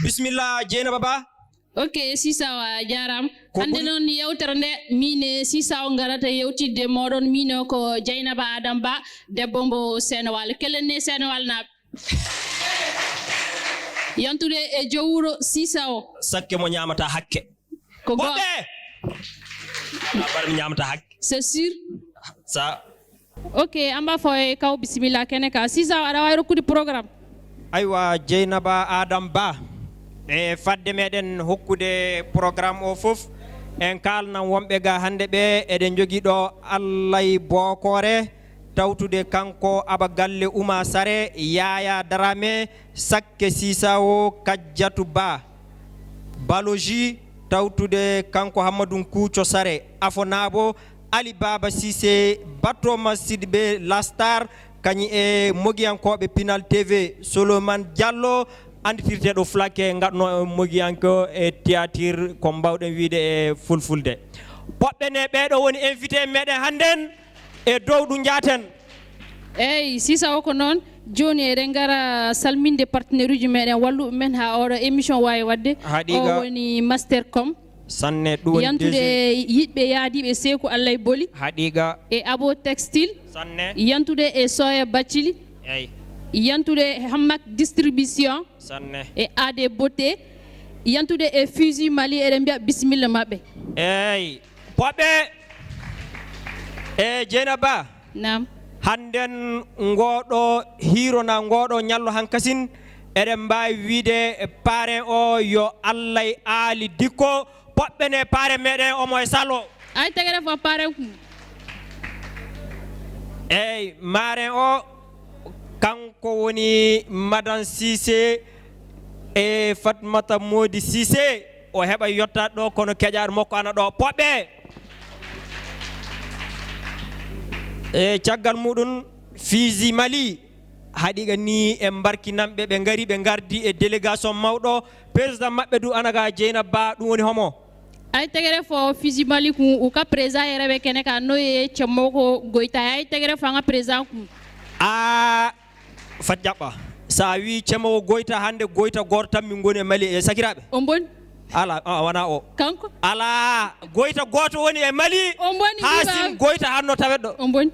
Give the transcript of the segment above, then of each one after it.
Bismillah Jeena Baba. Ok, Sisawa jaram. Hande non yewtere nde mine Sisaw ngarata yewtidde moɗon mino ko Dieynaba Adam Ba debbo mbo Senewal. Kelenne Senewal na yantude e jowuro Sisaw. Sakke mo nyamata hakke. Ko go. Bar mi nyamata hakke. C'est sûr. Ça. Ok, amba foy kaw bismillah keneka Sisaw ada way rokkude programme. Aywa Dieynaba Adam Ba. E fadde meɗen hokkude programme o fof en kalnan wonɓe ga hande ɓe eɗen jogui ɗo Allay Bokore tawtude kanko aba galle Ouma Sare Yaya Darame Sakke Sisawo Kajjatu Ba Baloji tawtude kanko Hammadou Kouthio Sare Afonabo Ali Baba Cissé Batoma Sidibé Lastar kañi e mogiyankoɓe Pinal TV Solomon Diallo anditirteɗo flake ngatno mogiyanko e théâtre ko mbawɗen wiide e fulfulde poɓɓe ne ɓeɗo woni invité meɗen hannden e dow ɗum jaten eyyi Sisaw ko noon joni eɗen gara salminde partenaire uji meɗen walluɓe men ha oɗo émission wawi wadde o woni Mastercom sanne ɗum woni yantude yiɗɓe yaadiɓe Seeku Allay Boli haqiqa e Abo Textile sanne yantude e Soya Bathily eyyi yantude Hammak distribution sanne e AD Beauté yantude e Fusi Mali eɗen mbiya bisimilla mabɓe eyyi poɓɓe e Dieynaba nam hannden ngoɗo hirona ngoɗo ñallo hankasin eɗen mbawi wiide parrain o yo Allay Ali Dikko poɓɓe ne parrain meɗen omo e salo ay tegere fo parrain eyyi marrain o kanko woni Madame Cissé e Fatmata Modi Cissé o heɓa yottade ɗo kono keƴaɗo makko ana ɗo poɓɓe e caggal muɗum Fusi Mali haɗiga ni e barkinamɓe ɓe gari ɓe gardi e délégation mawɗo président maɓɓe du anaga Dieynaba ɗum woni homo ay tegere fo Fusi Mali ku ka président e reɓe kene ka noye cemmo ko goyta ay tegere fo nga président ku a fat jaɓɓa sa wi cemowo goyta hande goyta goto tan min goni e Mali e sakiraɓe on boni ala wona o kanko ala goyta goto woni e Mali on boni hasim goyta hanno tawet ɗo on boni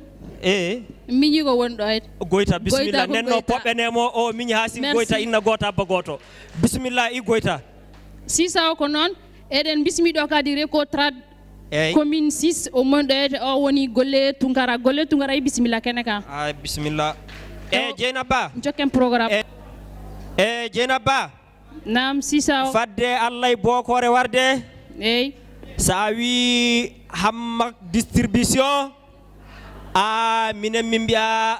miñi ko woni ɗo ayde goyta bisimilla nenno poɓɓe nemo o miñi hasim goyta inna goto abba goto bisimilla i goyta Sisaw ko noon eɗen bismiɗo kadi Reko Trad commune 6 o mon ɗo ede o woni golle Tunkara yi bisimilla kene ka bisimilla e Dieynaba jokken programme e Dieynaba nam Sisaw fadde Allay Bokore warde eyyi sa wi Hammak distribution a minen min mbiya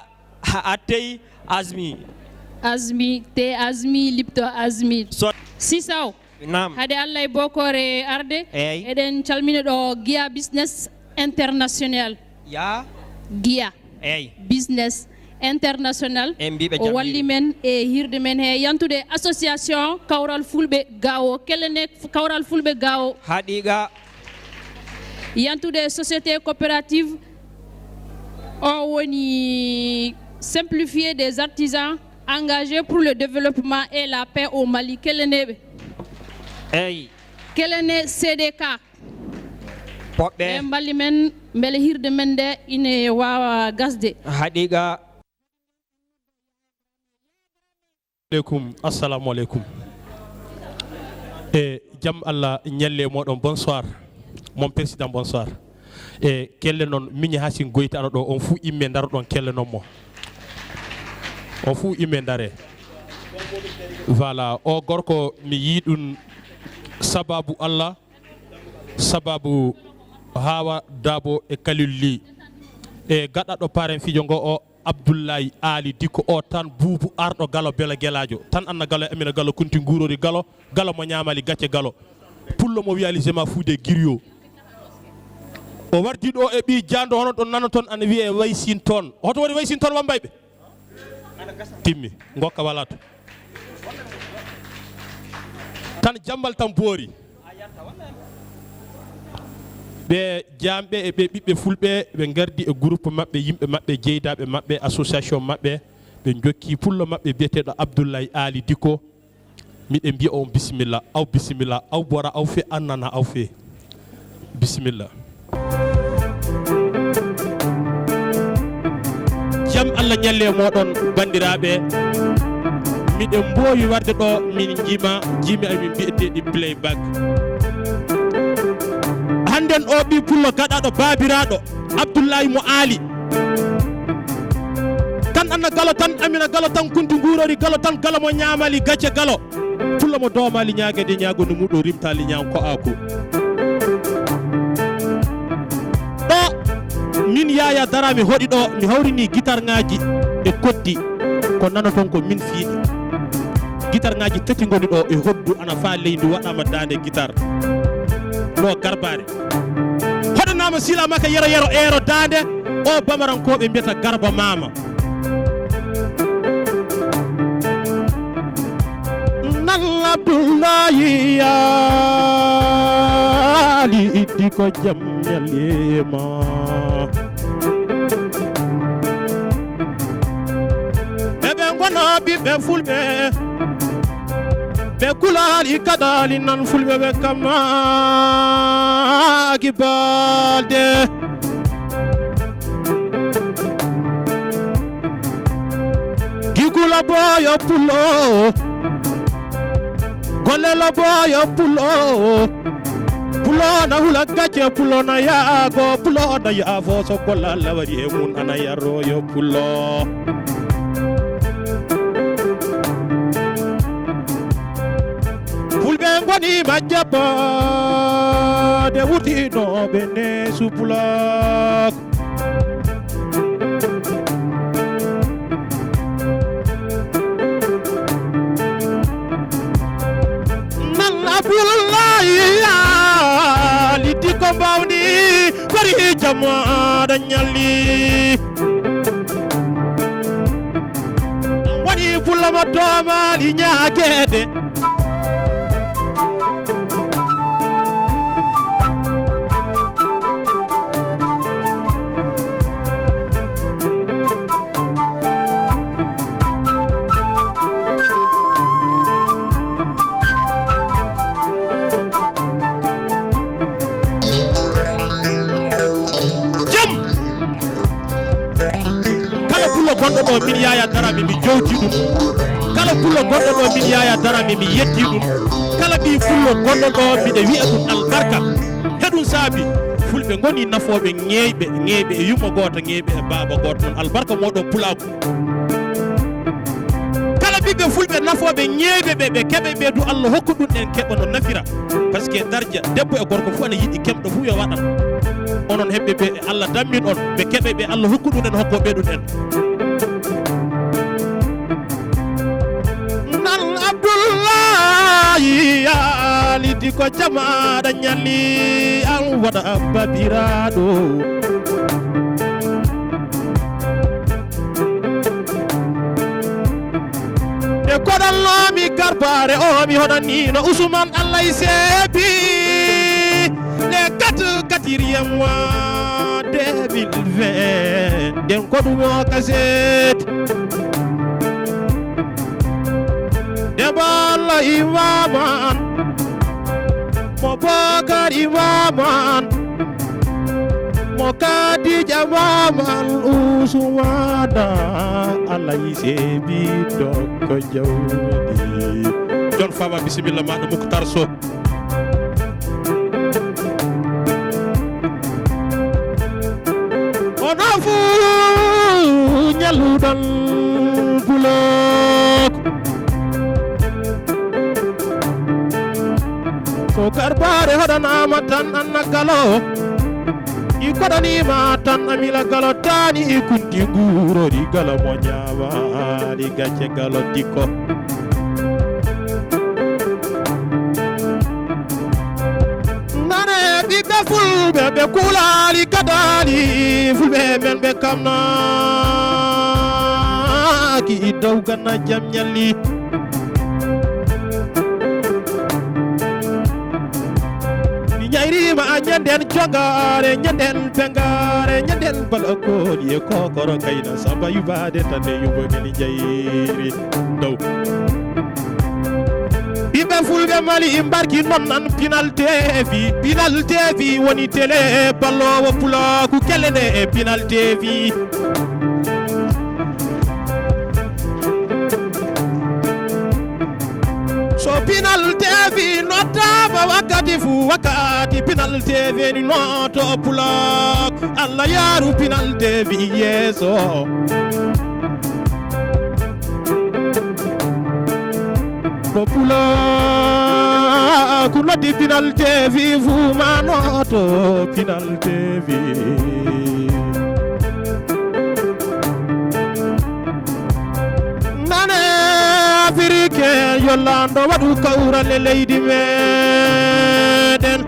attey Azmi Lipto Azmi Sisaw nam hade Allay Bokore arde eɗen calmina ɗo Guia Business International Guia Business International o walli men e hirde men he yantude association Kawral Fulɓe Gawo kellene Kawral Fulɓe Gawo haɗiga yantude société coopérative o woni simplifier des artisans engagés pour le développement et la paix au Mali kelleneɓe kelene CDK poɓɓe e mballi men beele hirde men nde ine wawa gasde haɗiga assalamu aleykum e jaam Allah ñalle moɗon bonsoir mon président bonsoir e kelle noon miñi hasin goyti ana ɗo on fuu imme daro ɗon kelle noon mo on fuu imme dare voilà o gorko mi yiɗum sababu Allah sababu Hawa Dabo e Kalilli e gaɗaɗo paren fijo ngo o Abdoulaye Ali Diko o tan buubu arɗo galo bela gelajo tan anna galo amina galo kunti ngurori galo mo ñamali gacce galo pullo mo wiyali jema fuude girio o wardi ɗo e ɓi jando hono ɗon nana toon ana wiye waysin toon hoto woni waysin toon wambayɓe timmi gokka wala to tan jambal tan boori ɓe jamɓe e ɓe ɓiɓɓe fulɓe ɓe gardi e groupe maɓɓe yimɓe maɓɓe jeydaɓe maɓɓe association maɓɓe ɓe jokki pullo maɓɓe biyeteɗo Abdoulaye Ali Diko miɗen mbiya on bisimilla aw bora aw fe annana aw fe bisimilla jam Allah ñalle moɗon bandiraɓe miɗen mbowi warde ɗo min jimi amin biyeteɗi playback handen o ɓi pullo gaɗaɗo babiraɗo Abdoulaye mo Ali tan anna galo tan amina galo tan kunti ngurori galo tan galo mo ñamali gacce galo pullo mo domali ñagede ñago no muɗo rimtali ñam ko ako ɗo min Yaya Dara mi hoɗi ɗo mi hawrini guitar ngaji e koddi ko nana toon ko min fiiɗi guitar ngaji tati goni ɗo e hoddu ana fa leydi waɗama dande guitar no garbare hoɗanama sila makka yero eero dande o bamarankoɓe mbiyata garba mama nan Abdoulaye Ali Diko jam ñalema eɓe gono ɓiɓɓe fulɓe ɓe kulali kadali nan fulɓe ɓe kamaki balde gigula boyo pulo golela boyo pulo na hula gacce pulo na yaago pulo na yaafo so golla lawari e mun ana yarroyo pulo fulɓe goni majjaba de wurtinoɓe ne supulak nan Abdoulaye Ali Diko mbawni wari jamaɗa ñalli woni pullama domali ñagede gonɗo ɗo min Yaya Dara mi jowti ɗum kala pullo gonɗo ɗo min Yaya Dara mi yetti ɗum kala ɓi pullo gonɗo ɗo miɗe wiya ɗum albarka heɗum saabi fulɓe goni nafoɓe ñeyɓe e yumma goto ñeyɓe e baba goto noon albarka moɗon pulaku kala ɓiɓɓe fulɓe nafoɓe ñeyɓe ɓe keɓe ɓeydu Allah hokku ɗum en keɓa no nafira par ce que dardia debbo e gorko fu ana yiɗi kemɗo fu yo waɗan onon heɓɓe ɓe Allah dammin on ɓe keɓe ɓe Allah hokku ɗum en hokko ɓeɗum en Abdoulaye Ali Diko jamaɗa ñalli an waɗa babiraɗo e koɗallomi garbare o mi hoɗanino Ousmane Allah seebi le 4e mois 2020 nden ko ɗum o kasete Debala imaman mo bakar imaman mo kadija maman usumana Allah sebi dokko jawdi John Fama bisimilla maɗo Moukhtar Sow ono fu ñalluɗon bulok o karbare hoɗanama tan anna galo i koɗanima tan amila galo tani i kunti gurori galo mo ñawali gacce galo dikko nane ɓiɓɓe fulɓe ɓe kulali gadali fulɓe men ɓe kamnaki i dow ganna jam ñalli ñayrima a ñanden jogare ñanden pengare ñanden balakoli e kokoro kayna samba yubade tande yubomini jayri dow ɓiɓɓe fulɓe mali mbarki noon nan pinal tv woni télé ballowo pulaku kelene e pinal tv so pinal tv nottama wakkati fu wakkati pinal tv ni noto pulak Allah yaru pinal tv yeso no pulak noddi pinal tv fu ma noto pinal tv Africain yolando waɗu kawrale leydi meɗen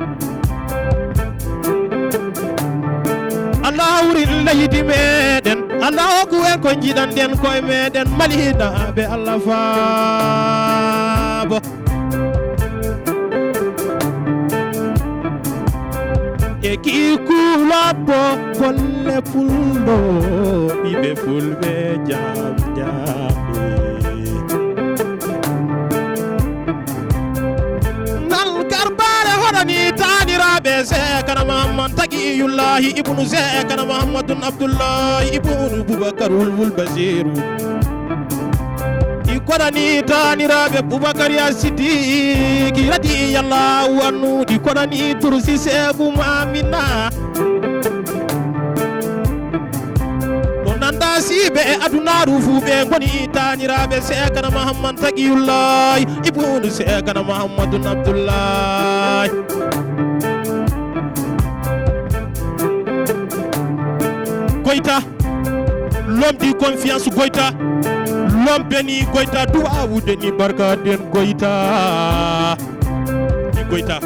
Allah hawri leydi meɗen Allah hokku en ko jiɗanɗen koye meɗen malinaɓe Allah faabo e ki kulabbo golle pulɗo ɓiɓe fulɓe jam jamɓe ni taniraɓe sekana mahamman taqiyullahi ibnu sekana mahammadun abdoullahi ibnu boubacar wulwul basiru i koɗani taniraɓe boubacar ya sidiki radiyallahu anhu ɗi koɗani tursi sebu mamina ɗo nanda siɓe e adunaru fu ɓe goni taniraɓe sekana mahamman taqiyullahi ibnu sekana mahammadun abdoullahi Goïta, l'homme de confiance Goïta, l'homme béni Goïta, doua ou deni barka den Goïta, Goïta,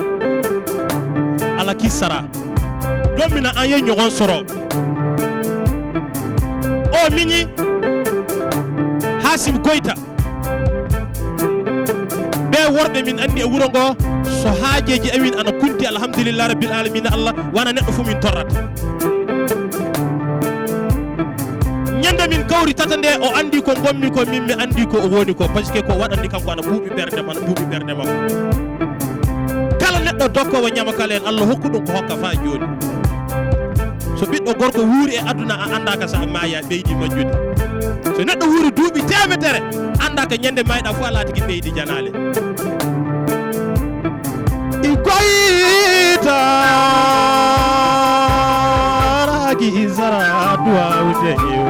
ala kisara, domina anye nyogon soro, o mini, Hasim Goïta, be worbe min andi e wurongo, so haajeji amin ana kunti alhamdulillah rabbil alamin Allah wana neddo fu min torrata. Nyande min kawri tata nde o andi ko gommi ko min mi andi ko o woni ko parce que ko waɗandi kanko ana buuɓi ɓerde man buuɓi ɓerde makko kala neɗɗo dokkowo ñamakala en Allah hokku ɗum ko hokka fa joni so ɓiɗɗo gorko wuuri e aduna a andaka sa maya ɓeydi majjude so neɗɗo wuuri duuɓi temetere andaka ñande mayɗa fu ala tigi ɓeydi janale i koyta ragi isara duwawde yo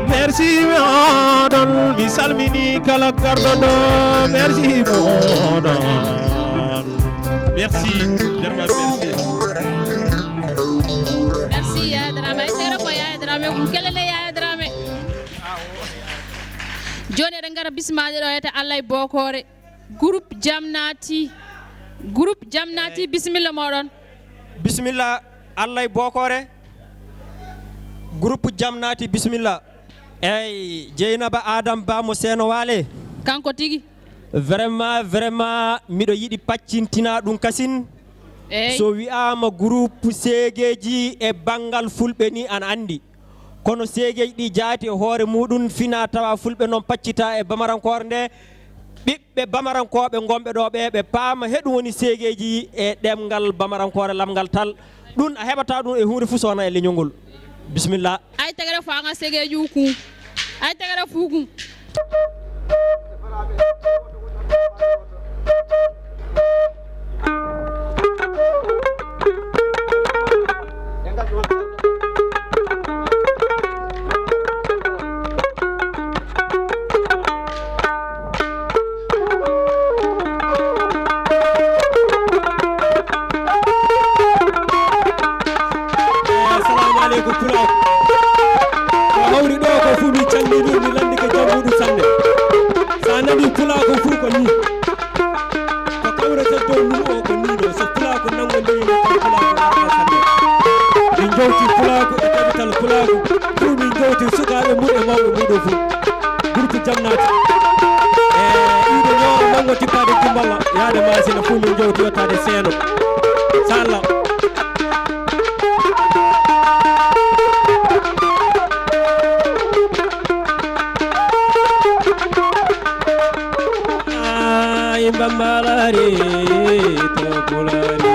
merci moɗon mi salmini kala garɗo ɗo merci moɗon merci jerma merci Yaya Dramé sera ko Yaya Dramé ko kelele Yaya Dramé joni eɗen gara bismaji ɗo yete Allah e Bokore groupe jamnati bisimilla moɗon bismillah Allah e Bokore groupe jamnati bisimilla eyyi Dieynaba Adam Ba mo Seno Wale kanko tigi vraiment miɗo yiɗi paccintina ɗum kasin so wi'ama groupe seegeji e bangal fulɓe ni an andi kono seegeji ɗi jaati e hoore muɗum fina tawa fulɓe noon paccita e bamarankore nde ɓiɓɓe bamarankoɓe gomɓe ɗo ɓe paama heɗum woni seegeji e ɗemgal bamarankore lamgal tal ɗum a heɓata ɗum e hunde fu sowona e leñol ngol bismillah ay tagara fanga seegeji uku ay tagara fuku faale ko pulaako ko hawri ɗo ko fu mi calli ɗum mi landi ko jammuɗum sanne sa nani pulaako fu ko ni ko kawrata dow mum o ko ni ɗo so pulaako nangodiri ko pulaako warta sanne min jowti pulaako e ɗaɓital pulaako pour min jowti sukaaɓe mum e mawɓe muɗo fu groupe jamnati e ɗiɗo ñoo nango tippade jumballa yaade masina fu min jowti yottade seeno sa Allah bambalari to bulari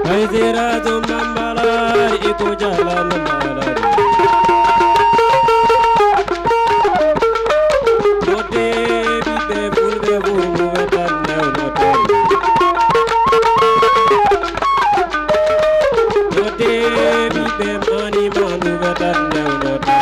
Haizera to bambalari ko jalan bambalari Note bibe bulbe bulu vetan note Note bibe mani manu vetan note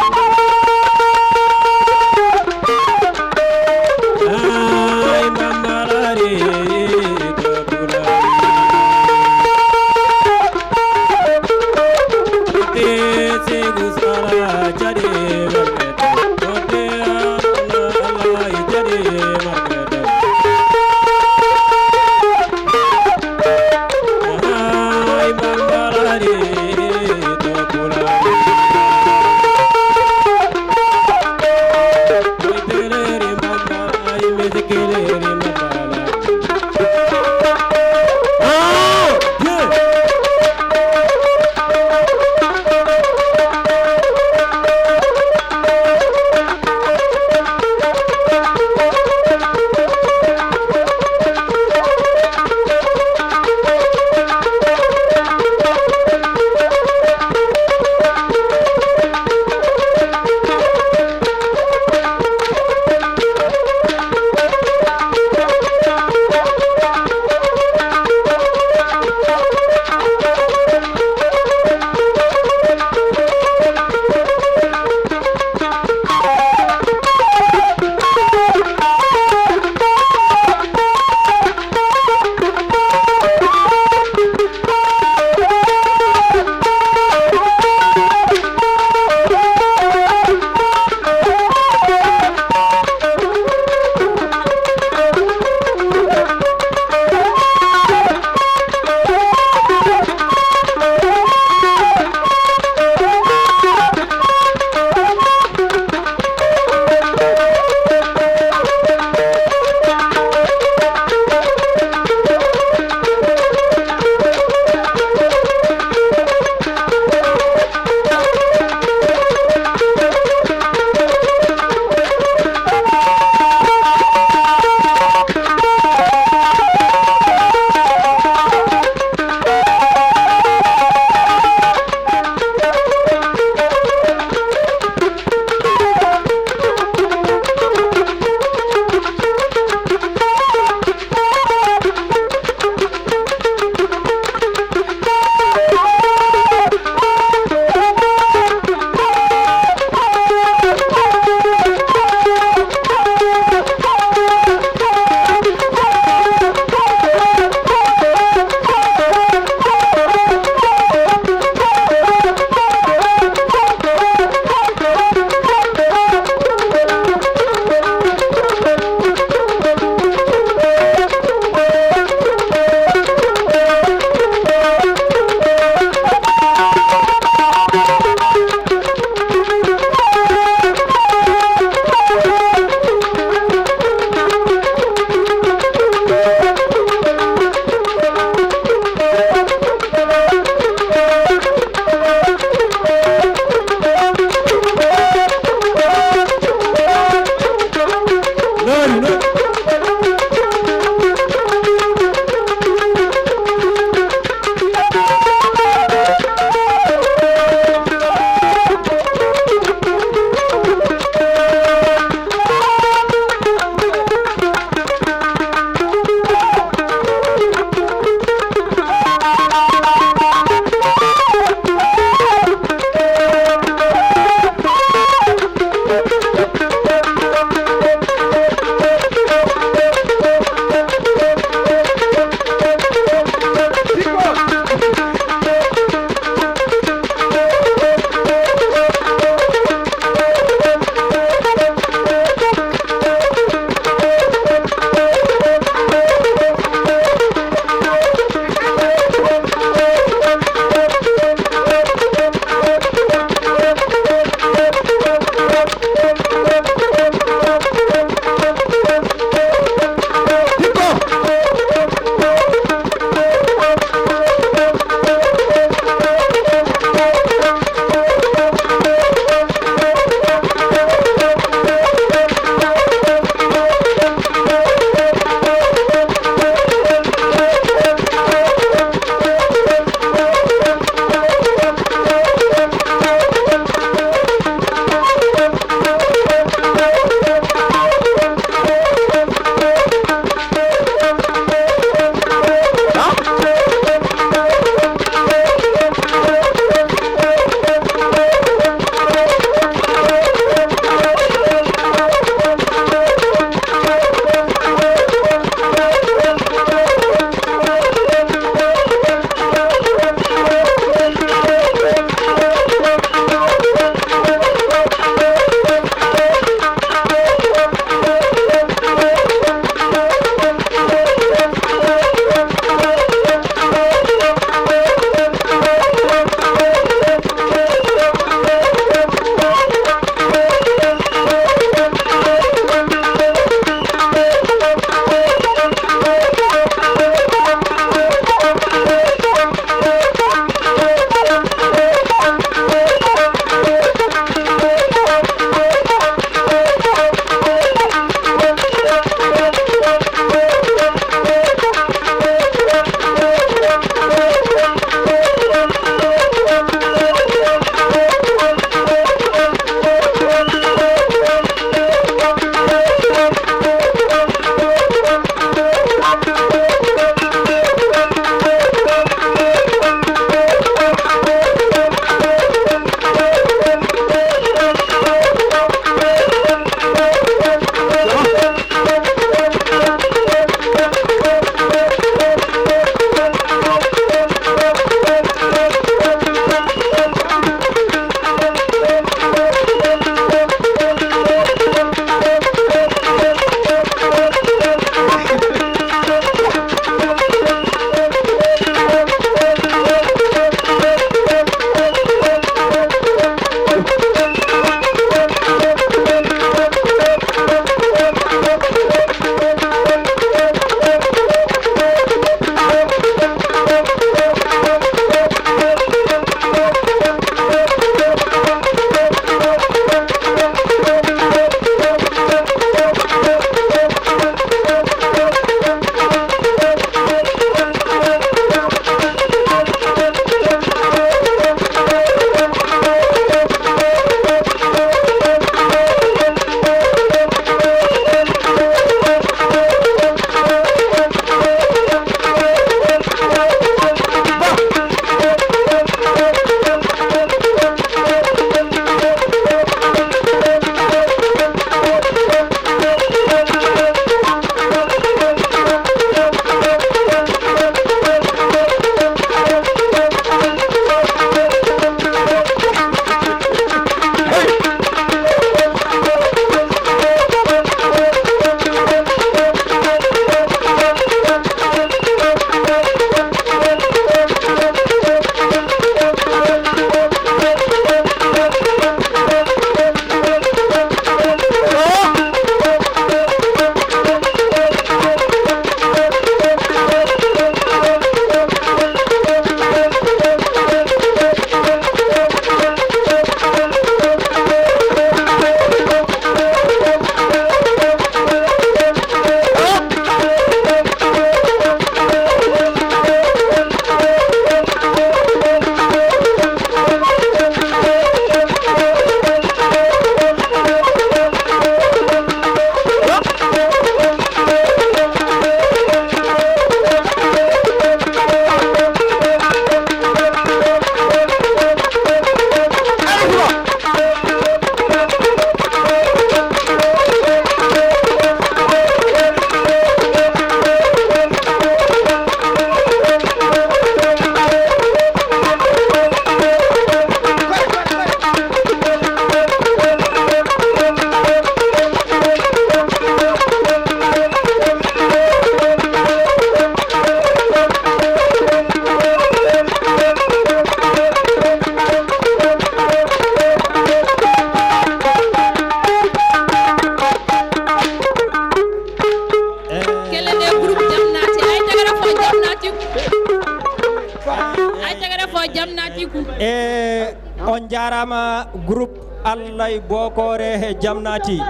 jamnati ku e on jarama groupe Allah Bokore he jamnati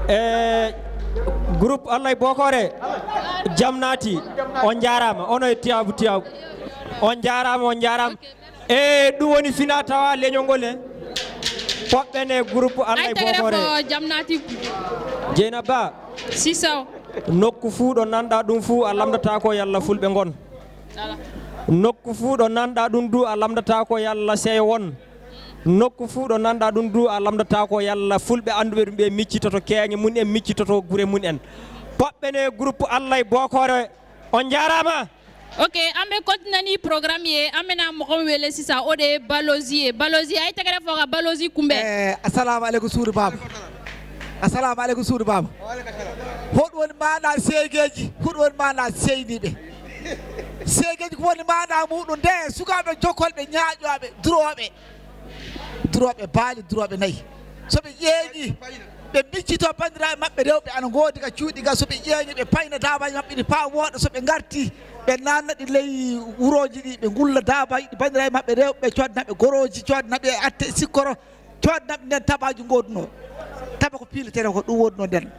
e groupe Allah Bokore jamnati on jarama ono e tiabu on jarama e ɗum woni fina tawa leñol ngol e poɓɓene groupe Allah Bokore jamnati Dieynaba Sisaw nokku fuu ɗo nanɗa ɗum fuu a lamdata ko yalla fulɓe gon nokku fuu ɗo nanɗa ɗum du a lamdata ko yalla seyo won nokku fuu ɗo nanɗa ɗum du a lamdata ko yalla fulɓe anduɓe ɗum ɓe miccitoto keeñe mun en miccitoto gure mun en poɓɓene groupe Allah Bokore on jarama. Ok, ambe kontinani programme ye amena mo wele sisa ode balozi ay tagara foga balozi kumbe assalamu alaikum suudu baba assalamu alaikum suudu baba hodwon mana segeji hodwon mana seynibe segeji ko woni mana mudun de sukabe jokkolbe nyaajobe drobe baali drobe nayi so be yeeñi be miccito bandira mabbe rewbe ana godi ka cuudi ga so be yeeñi be payna daba mabbe pa wodo so be garti be nanadi ley wuroji di be gulla daba bandira mabbe rewbe codna be goroji codna be atte sikkoro codna be nen tabaaju godno taba ko piletere ko dum wodno den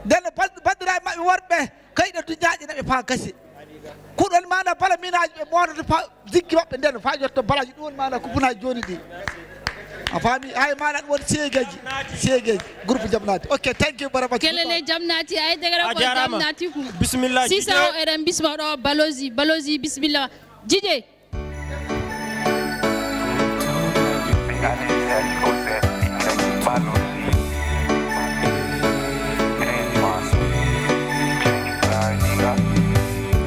bandira mabbe worbe kayda du nyaaji nabe pa gasi kudon mana bala minaji be modo pa ziggi mabbe den fa jotto balaji dum mana ko buna joni di afami ay mana won segeji groupe jamnati. Ok, thank you very much. Kelele jamnati ay degara ko jamnati ku bismillah sisa o eren bisma do balozi bismillah jide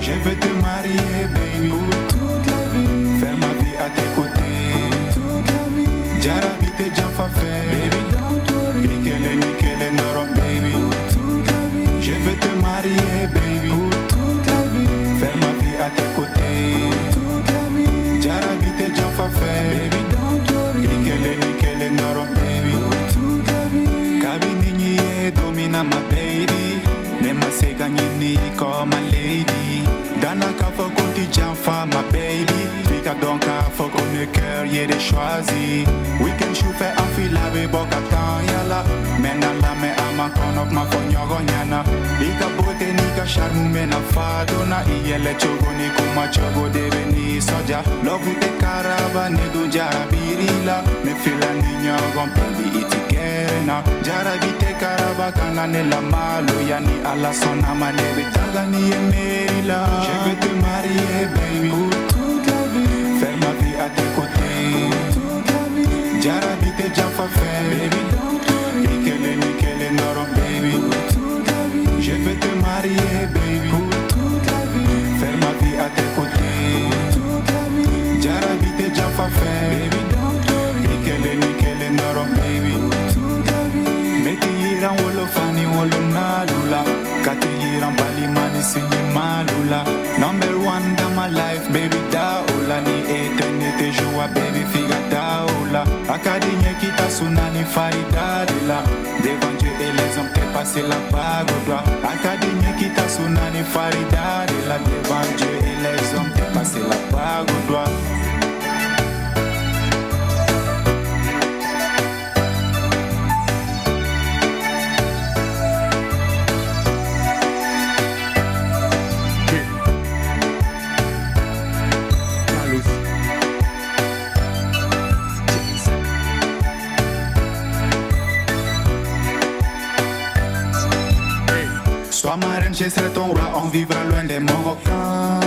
Je veux te marier, baby, pour toute la vie. Faire ma vie à tes côtés. Jarabi te janfa fait, baby, don't worry. Nikele noro, baby, pour toute la vie. Je veux te marier, baby, pour toute la vie. Faire ma vie à tes côtés. Toute la vie. Jarabi te janfa fait, baby, don't worry. Nikele noro, baby, pour toute la vie. Kabini nye domina ma baby. Nema sega nyini comme ma lady. Danaka faut qu'on t'y janfa ma baby. Trika donc à faut qu'on le cœur y ait des choisis. Weekend choufe enfilabe boka yala. Mena la me ama konok ma konyogo nyana. Ika bote nika charmu mena fadona. Iyele chogo ni kuma chogo debe ni soja. Love te karaba ne du jarabirila. Me fila ni nyogon baby iti kerena. Jarabite karaba kana ne la malo. Yani ala sona ma debe taga ni emerila. Je veux te marier baby pour toute la vie. Faire ma vie à tes côtés. Jarabi te janfa fait, baby, don't worry. Nikele noro, baby, pour toute la vie. Je veux te marier, baby, pour toute la vie. Faire ma vie à tes côtés. Toute la vie. Jarabi te janfa fait, baby, don't worry. Nikele noro, baby, pour toute la vie. Meti yiran wolo fani wolo nalula. Kati yiran bali mani sinyi malula. Number one in my life, baby, daola. Ni eternité joua, baby, figa daola. Académie qui t'a sunani farida de là. Devant Dieu et les hommes, t'es passé la bague au doigt. Académie qui t'a sunani farida de là. Devant Dieu et les hommes, t'es passé la bague au doigt. Sois ma reine, je serai ton roi, on vivra loin des Marocains.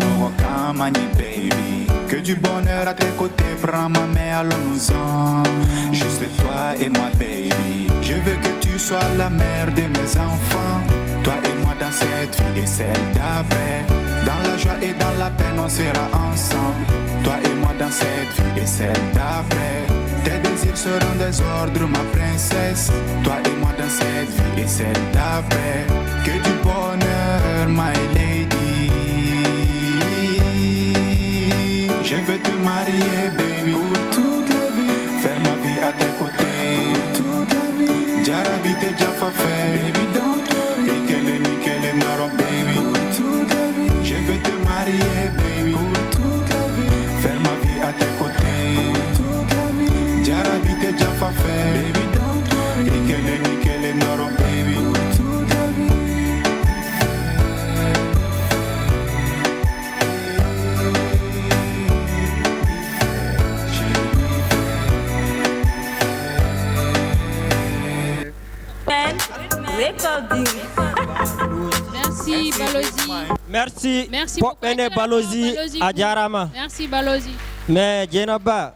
Marocain, mani baby. Que du bonheur à tes côtés, prends ma main, allons-nous-en. Juste toi et moi, baby. Je veux que tu sois la mère de mes enfants. Toi et moi dans cette vie et celle d'après. Dans la joie et dans la peine, on sera ensemble. Toi et moi dans cette vie et celle d'après. Tes désirs seront des ordres, ma princesse. Toi et moi dans cette vie et celle d'après. Que du bonheur, my lady. Je veux te marier, baby, pour toute la vie. Faire ma vie à tes côtés, toute la vie. Jarabi te janfa fait, baby, don't worry. Nikele noro, baby, pour toute la vie. Je veux te marier, baby, pour toute la vie. Faire ma Merci Balozi. Merci Popene Balozi a jarama. Merci Balozi. Mais Dieynaba.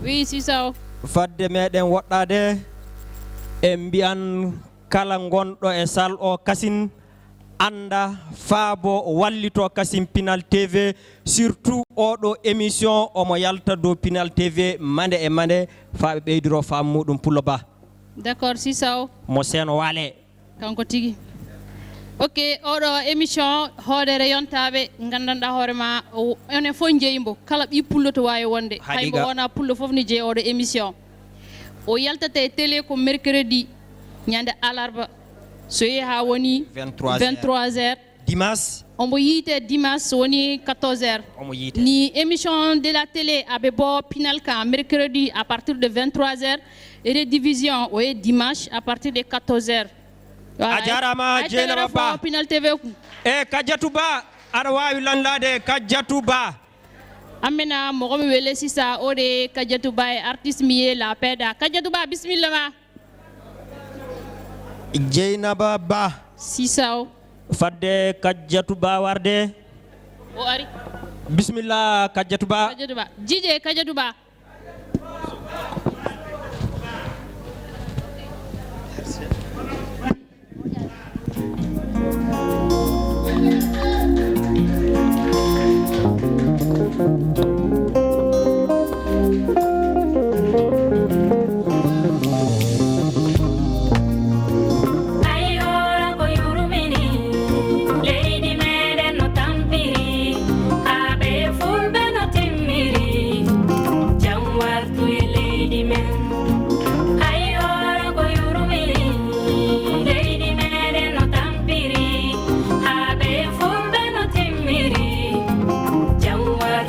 Oui, c'est ça. Fadde meɗen woɗɗade e mbiyan kala gonɗo e sal o kasin anda faabo wallito kasim Pinal TV surtout oɗo émission omo yalta dow Pinal TV mande e mande faaɓe ɓeydiro faam muɗum Pullo Ba. D'accord, c'est ça. Mo seno wale. Kanko tigi. Ok, oɗo émission hoodere yontaɓe gandanɗa hoorema enen fof jeeyimbo kala ɓi pullo to wawi wonde haybo wona pullo foof ne jeeyi oɗo émission o yaltate télé ko mercredi ñande alarba so yeehi ha woni 23h dimanche omo yiite dimanche so woni 14h ni émission de la télé aɓe bo Pinal ka mercredi à partir de 23h et rediffusion o ye dimanche à partir de 14h. a jarama Dieynaba Ba Pinal TV e Kadiatou Ba aɗa wawi landade Kadiatou Ba amena mogomi wele sisa ode Kadiatou Ba e artiste mi ye la peda Kadiatou Ba bismillah ma Dieynaba Ba sisa o fadde Kadiatou Ba warde o ari bismillah Kadiatou Ba jije Kadiatou Ba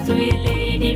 Lady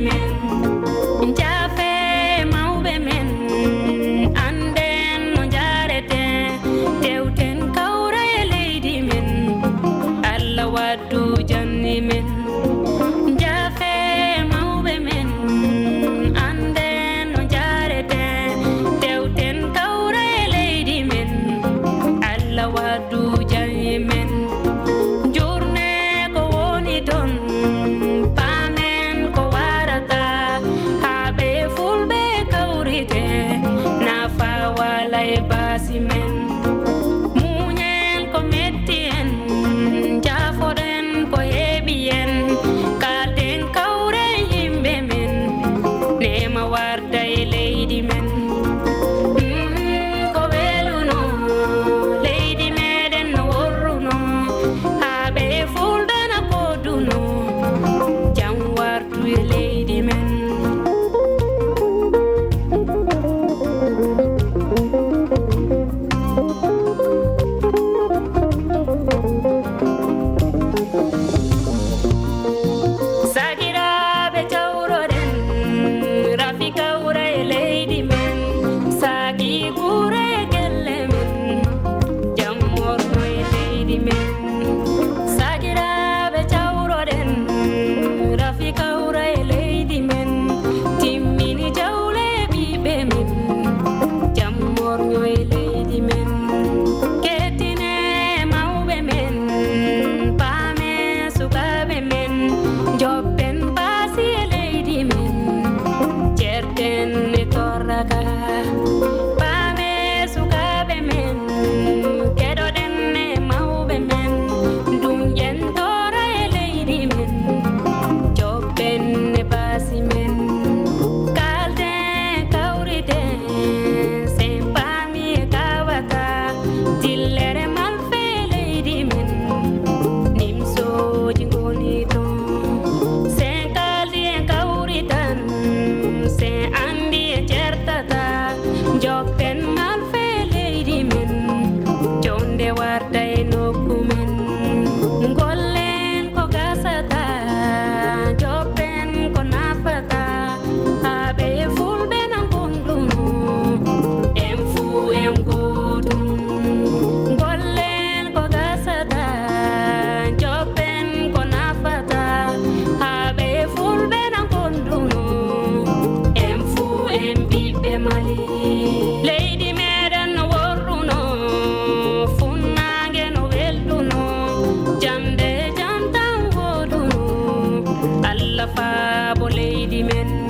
Allah faabo leydi men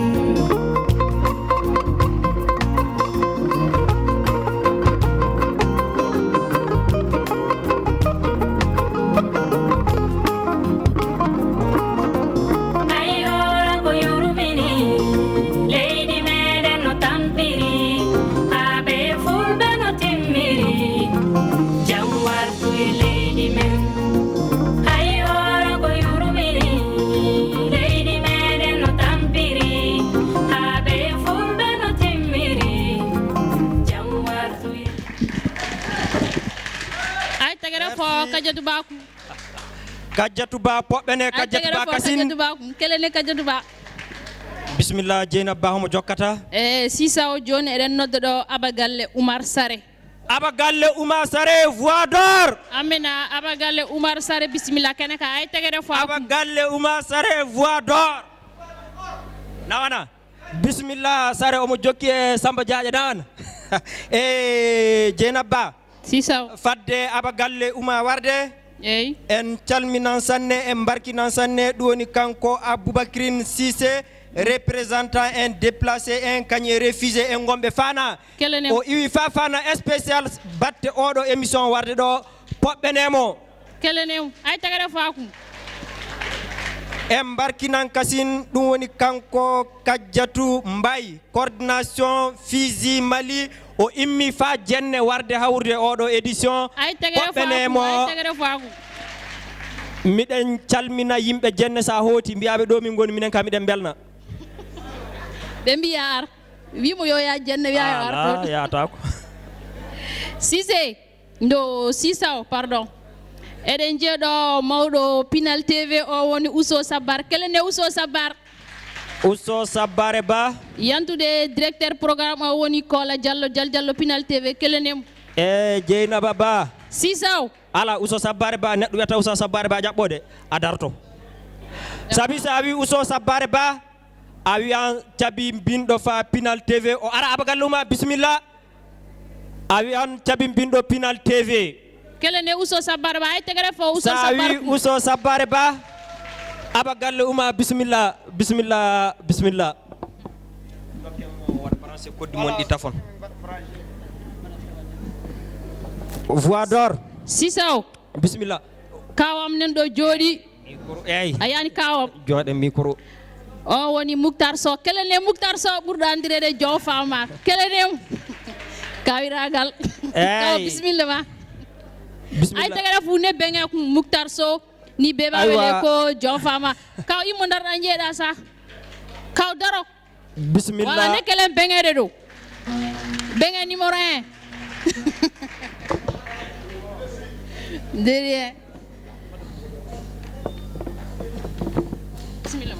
Kajjatu Ba poɓɓene Kajjatu Ba kasin kelene Kajjatu Ba bismillah Jeynab Ba homo jokkata Sisa o joni eɗen nodda ɗo Abagalle Oumar Sare Oumar Sare voix d'or amina Abagalle Oumar Sare bismillah kene ka ay tegere fo Abagalle Oumar Sare voix d'or nawana bismillah Sare omo jokki e Samba Diadia nawana e Jeynab Ba Sisa fadde Abagalle Oumar warde en calminan sanne en barkinan sanne ɗoni kanko Aboubacrine Cissé représentant en déplacé en kañe refusé en gombe fana o iwi fa fana spécial batte oɗo émission warde ɗo poɓɓenemo kelenem ay tagare faku en barkinan kasin ɗum woni kanko Kajjatu Mbaye coordination Fiji Mali o immi fa jenne warde hawrude oɗo édition poɓɓenemo miɗen calmina yimɓe jenne sa hooti mbiyaɓe ɗo min goni minen kam miɗen belna ɓe mbiya ar wimo yo ya jenne wiya ar yatako Cissé ndo Sisa pardon eɗen jeeɗo mawɗo Pinal TV o woni Ousso Sabbar kelene Ousso Sabbar Ousso Sabbare Ba yantude directeur programme o woni Kola Diallo Pinal TV kelene Jeynaba Ba Sisa ala Ousso Sabbare Ba neɗɗo wiyata Ousso Sabbare Ba jaɓɓode a darto sabi sa wi Ousso Sabbare Ba a wiyan cabi binɗo fa Pinal TV o ara Abagalle Oumar bismillah a wiyan cabi binɗo Pinal TV kelene Ousso Sabbare Ba ay tegere fo Ousso Sabbare sa wi Ousso Sabbare Ba Abagalle Oumar bismillah koddi mon ɗi tafon voix d'or Sisa bismillah kawam nen ɗo jooɗi a yani kawam jooɗe micro o woni Moukhtar Sow kelene Moukhtar Sow ɓurɗo andirede Jow Fama kelene kawiragal kaw bismillah ma ay tegere fu ne benge ko Moukhtar Sow ni beba wele ko Jow Fama kaw immo darɗa jeeɗa sa kaw daro bismillah wala ne kelen bengede ɗo benge numéro 1 derrière bismillah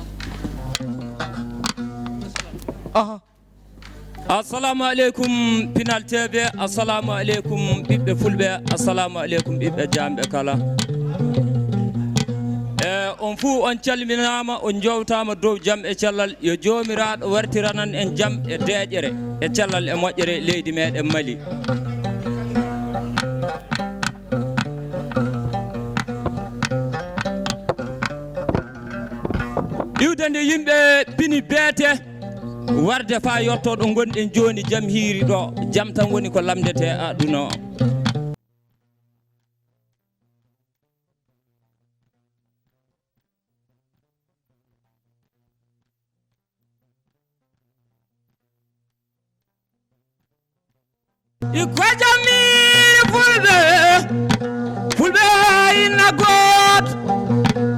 assalamu aleykum Pinal TV assalamu aleykum ɓiɓɓe fulɓe assalamu aleykum ɓiɓɓe jamɓe kala on fuu on calminama on jowtama dow jaam e cellal yo jomiraɗo wartiranan en jaam e deƴere e cellal e moƴƴere leydi meɗen Mali iwde nde yimɓe pini beete warde fa yotto ɗo gonɗen joni jaam hiiri ɗo jaam tan woni ko lamdete aduna o iko jammiri fulɓe inna goto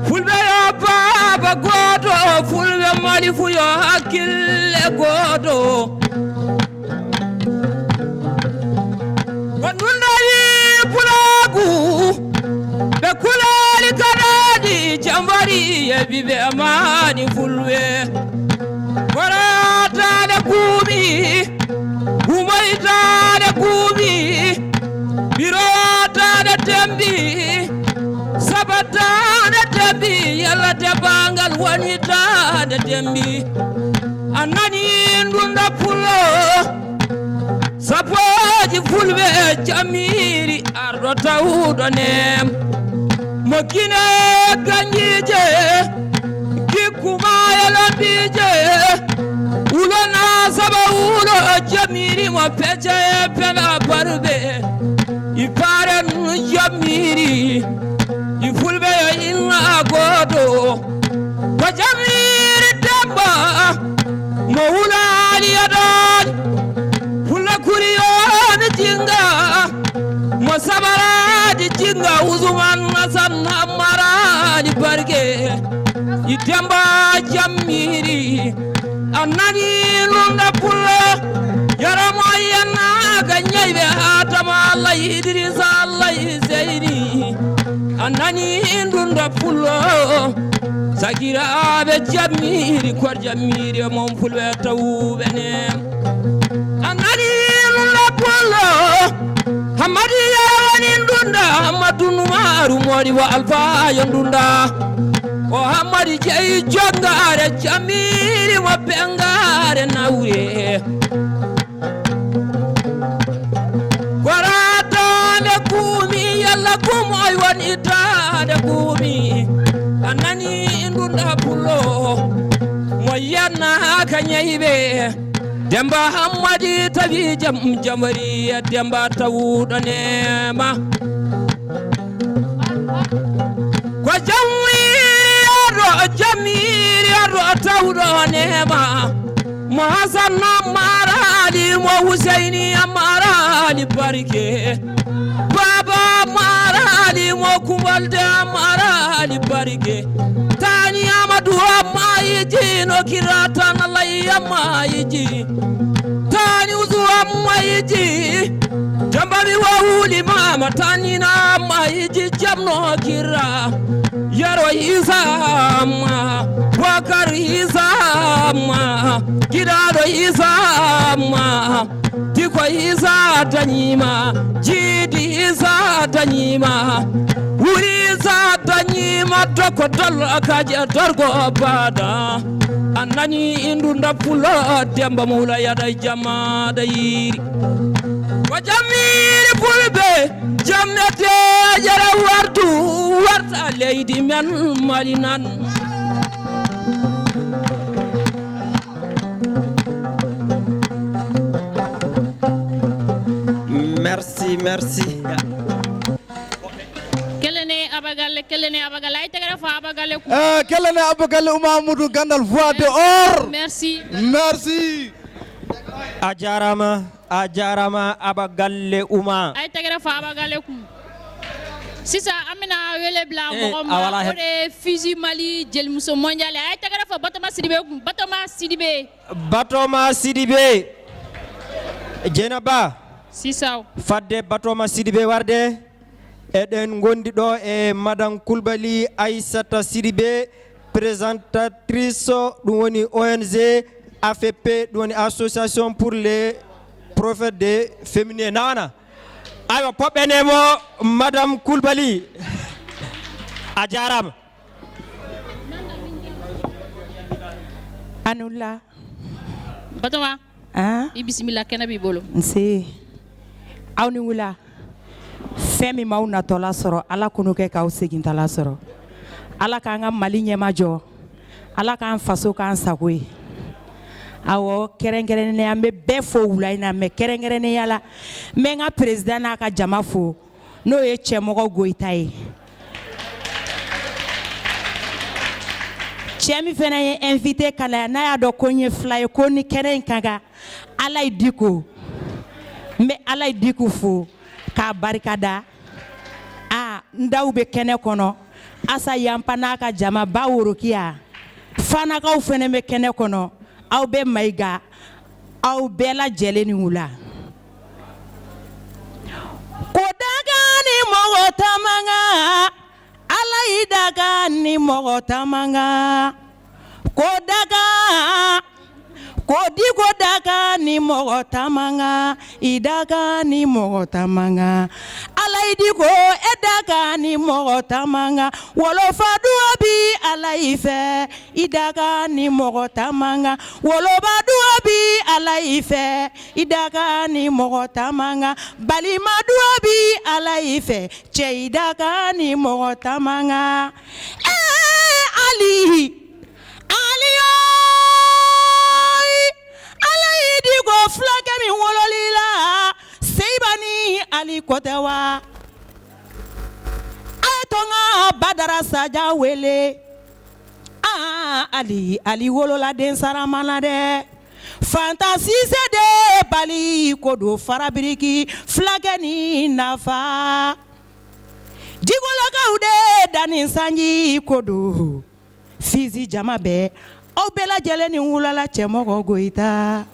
fulɓe yo baba goto fulɓe Mali fu yo hakkille goto ko nundayi pulagu ɓe kulali kanaɗi jambari e ɓiɓe amani fulɓe waratade kuuɓi humoytade kuuɓi birotade tembi sabatade tembi yalla tebangal wonitade tembi anani ndunda pulo sapoji fulɓe jamiri arɗo tawɗo nem mo kine gañije kumaya lambije ulona saba ulo jamiri mo peche pena barbe ipare jamiri ifulbe inna godo ko jamiri damba mo ulali adon fulla kuriyon jinga mo sabara di jinga uzuman nasan amara di barge idamba jamiri anani lunda pulla yara moyana ganyaibe hatama Allah idrisa Allah zaini anani lunda pulla sagira be jamiri ko jamiri mom fulbe tawbene anani lunda pulla hamadi yawani lunda amadunu maru mori wa alfa yondunda o hamadi jey jongare jamiri wa bengare nawre warata de kumi yalla kumoy woni taade kumi anani indunda pulo mo yanna kanyaibe demba hamadi tabi jamari demba tawudo nema ko jamiri ro tawdo nema mo hasan marali mo husaini marali barike baba marali mo kubalde marali barike tani amadu mayiji no kirata na layya mayiji tani uzu mayiji jambari wa uli mama tani na mayiji jamno kira yaro izama wakar izama kirado izama diko iza tanyima jidi iza tanyima uri iza tanyima doko dal akaja dorgo bada anani indunda pulo demba mula yada jama da yiri wajamiri pulbe jamnete jara warta leydi men malinan merci kelene abagalle ay tagara fa abagalle ku kelene abagalle Mamadou Gandal voix de or merci a jarama abagalle uma ay tagara fa abagalle ku sisa amina wele bla mo ma ore Fiji Mali jel muso mondial ay tagara fa Batoma Sidibé Jenaba sisaw fadde Batoma Sidibé warde eden gondi do e madame Kulbali Aissata Sidibé présentatrice dum woni ONG AFP dum woni association pour les prophètes des féminins nawana aywa pobbenemo madame Kulbali a jarama Anula Batoma bismillah kenabi bolo nse awni wula femi mauna tola soro ala kunu ke ka usegin tala soro ala ka nga mali nyema jo ala ka faso ka ansakwe awo kerengere ne ambe befo wula ina me kerengere ne yala me nga president na ka jama fo no ye chemogo goitaye chemi fena ye invité kala na ya do konye fly ko ni keren kanga ala idiko me ala idiko fo ka barikada ndaw be kene kono asa yampana ka jama ba worokia fana ka ufene me kene kono aw be maiga aw be la jeleni wula ko daga ni mo tamanga ala idaga ni mo tamanga ko daga Kodi daga ni mogo tamanga idaga ni mogo tamanga alaidiko edaga ni mogo tamanga wolofa duobi alaife idaga ni mogo tamanga woloba duobi alaife idaga ni mogo tamanga balima duobi alaife che idaga ni mogo tamanga Ali Digo flake mi wololila Seibani Ali Kotewa Atonga Badara Saja Wele Ali wolola den saramala de Fantasi se de bali kodo farabiriki flake ni nafa Digolo gaude dani sanji kodo Fizi jamabe Au bela jeleni wulala chemogo Goita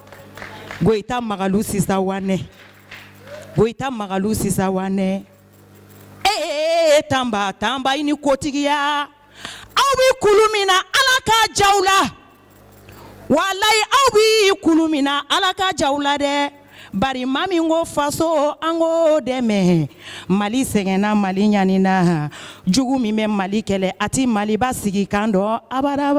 Magalu sisa wane Goita Magalu sisa wane tamba ini kotigiya Awi kulumina alaka jaula Walai awi kulumina alaka jaula de Bari mami ngo faso ango deme Mali sengena Mali nyanina Jugu mime Mali kele ati Mali basigi kando abara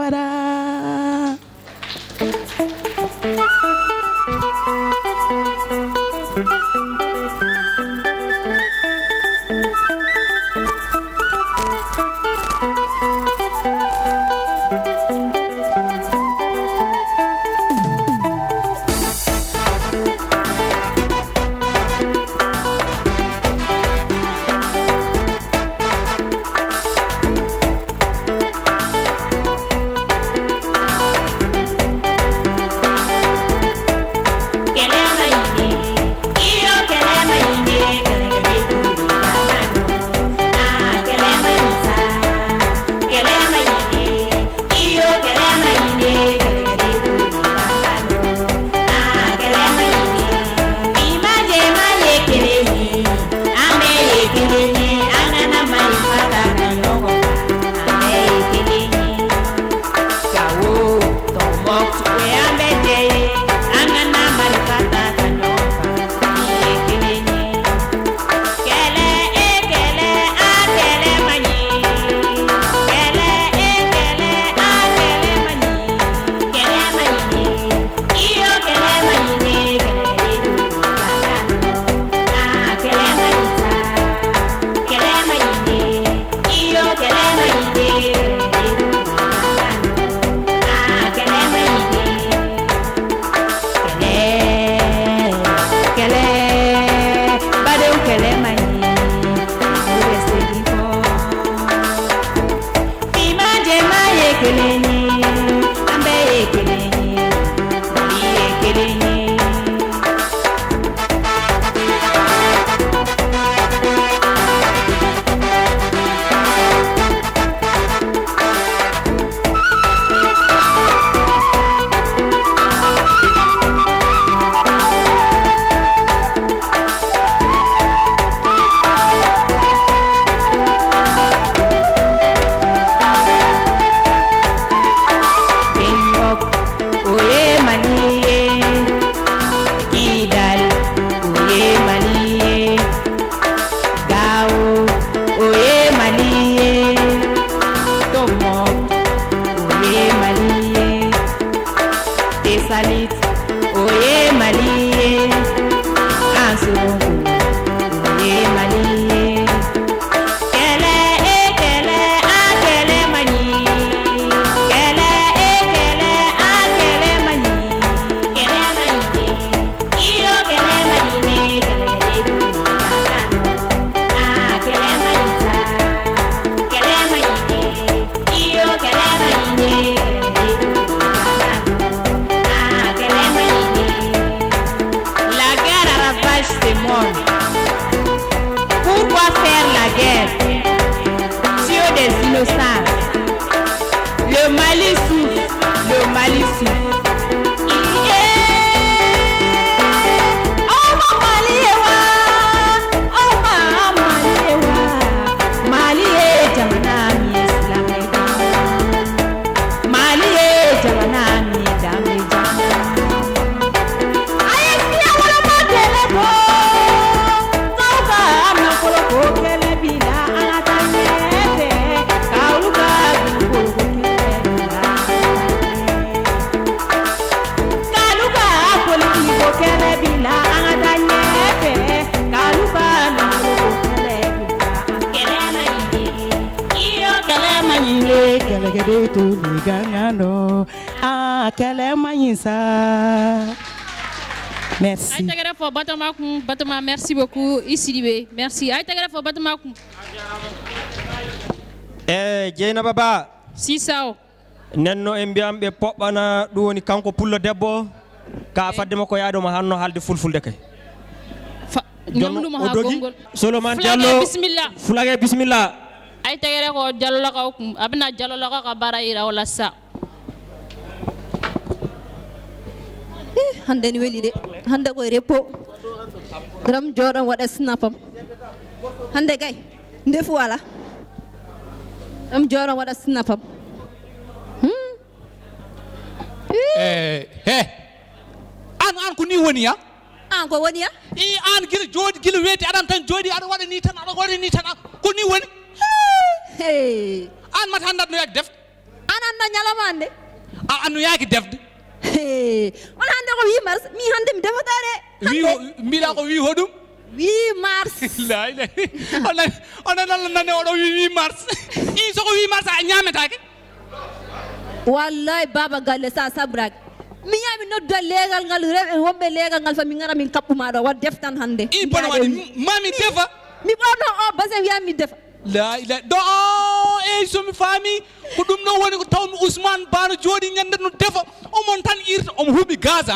to ligangano a kelema yinsa. Merci. Batama, merci beaucoup Isidibé. Merci. Batama. Jeyna Baba. Sisao. Nenno e mbiyam ɓe poɓɓana ɗum woni kanko pullo debbo ka faddema ko yaade mo hanno haalde fulfulde kay ñamduma ha gongol Souleymane Diallo bismillah fulage bismillah ay tegere ko Diallo la ko abna Diallo la ko bara ira wala sa hande ni weli de hande ko repo gram jodon wada snapam hande gay ndefu wala am jodon wada snapam an ko ni woni ya an ko woni ya an gila jodi gila weti adan tan jodi ada wada ni tan ko ni woni hey an mat handat no yak def an na nyalamande an no yak def hey on hande ko 8 mars mi hande mi defatare mi da ko wi hodum 8 mars la ila on nane o do 8 mars so ko 8 mars a nyametake wallahi baba galle sa sabrak mi yami noddo legal ngal rebe wombe legal ngal fa mi ngara min kappuma do wad deftan hande bono wadi mami defa mi bono o basen yami defa la ila do so mi fami ko dum no woni ko tawmi Ousmane Bano jodi nyande no defa o mon tan irta o hubi gaz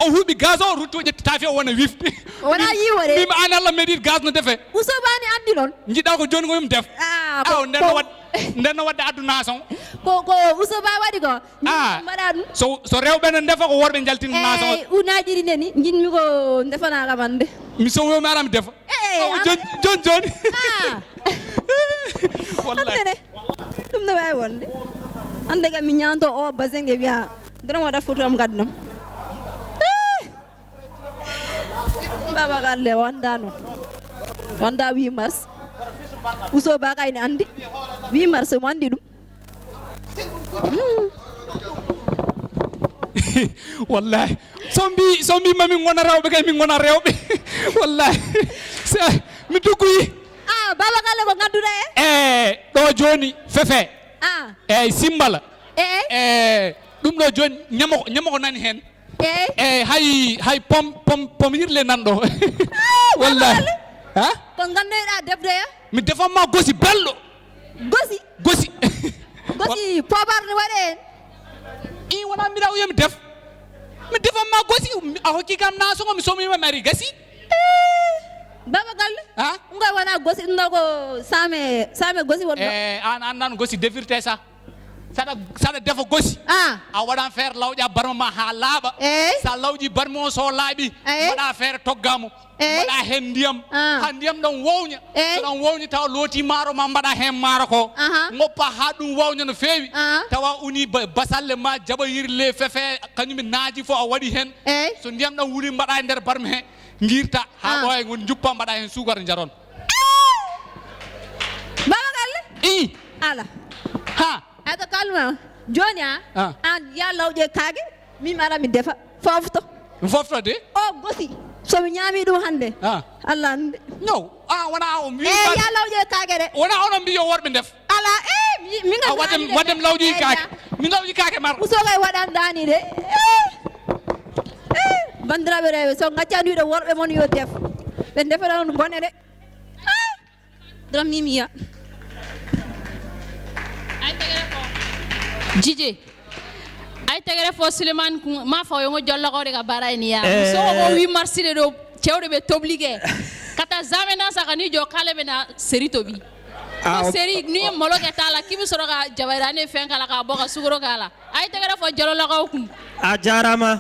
o hubi gaz o rutoje tafi o wona wifti wona yiwore mi analla medit gaz no defe usobani andi non njida ko joni ko yum def nden wadde aduna son ko usoba wadi ko mbaɗa ɗum so rewɓe ne defa ko worɓe jaltina nason unajiri neni jinmi ko defana kamande mi sowomi arami defa joni wallahi ɗum ne wawi wonde hande kam mi ñanto o basen ge wiya dara waɗa photo am gaddunam baba galle wondano wonda 8 mars usoba kayne andi 8 mars mo andi ɗum wallahi so mbi mami gona rewɓe kay min gona rewɓe wallahi mi duggoyi baba galle ko gadduɗa ɗo joni fefe eyyi simbala ɗum ɗo joni ñamo ko nani hen hay pom yirle nanɗo wallahi ko gandoyɗa defdoya mi defanma gosi belɗo gosi pobarde waɗe hen wona mbiɗa o yomi def mi defanma gosi a hokki kam nasogo mi somima mi ari gasi baba galle ngoy wona gosi ɗum ɗo ko same gosi wonɗo an andan gosi defirte sa saɗa defa gosi a waɗan feere lawƴa barma ma ha laaɓa sa lawƴi barma o so laaɓi waɗa feere toggamo mbaɗa hen ndiyam ha ndiyam ɗon wowña so ɗon wowña tawa looti maaro ma mbaɗa hen maaro ko goppa ha ɗum wowña no feewi tawa uni basalle ma jaɓoyiri le fefe kañum naaji fo a waɗi hen so ndiyam ɗon wuli mbaɗa e nder barma he guirta ha ɗo e gon juppa mbaɗa hen sukara jaron baba galle ala ata kalma joni an ya lawƴe kaage min ara mi defa fofto de o gosi so mi ñaami ɗum hande allah ande no wona o mi ya lawƴe kaage de wona onon mbiyo worɓe ndef ala mi waddem lawƴi kaake mi lawƴi kaake mar usokay waɗandani de bandiraɓe rewɓe so gaccaniɗo worɓe mon yo def ɓe defata on bone de dram mimiya Jije ay tegere fo Souleymane ma fa yo jollo ko de ka bara ni ya so ko 8 mars de do cewde be toblige kata zamena sa kani jo kale be na seri tobi ko seri ni molo ke tala kimi soro ka jabarane fen kala ka boka sugoro kala ay tegere fo jollo ko a jarama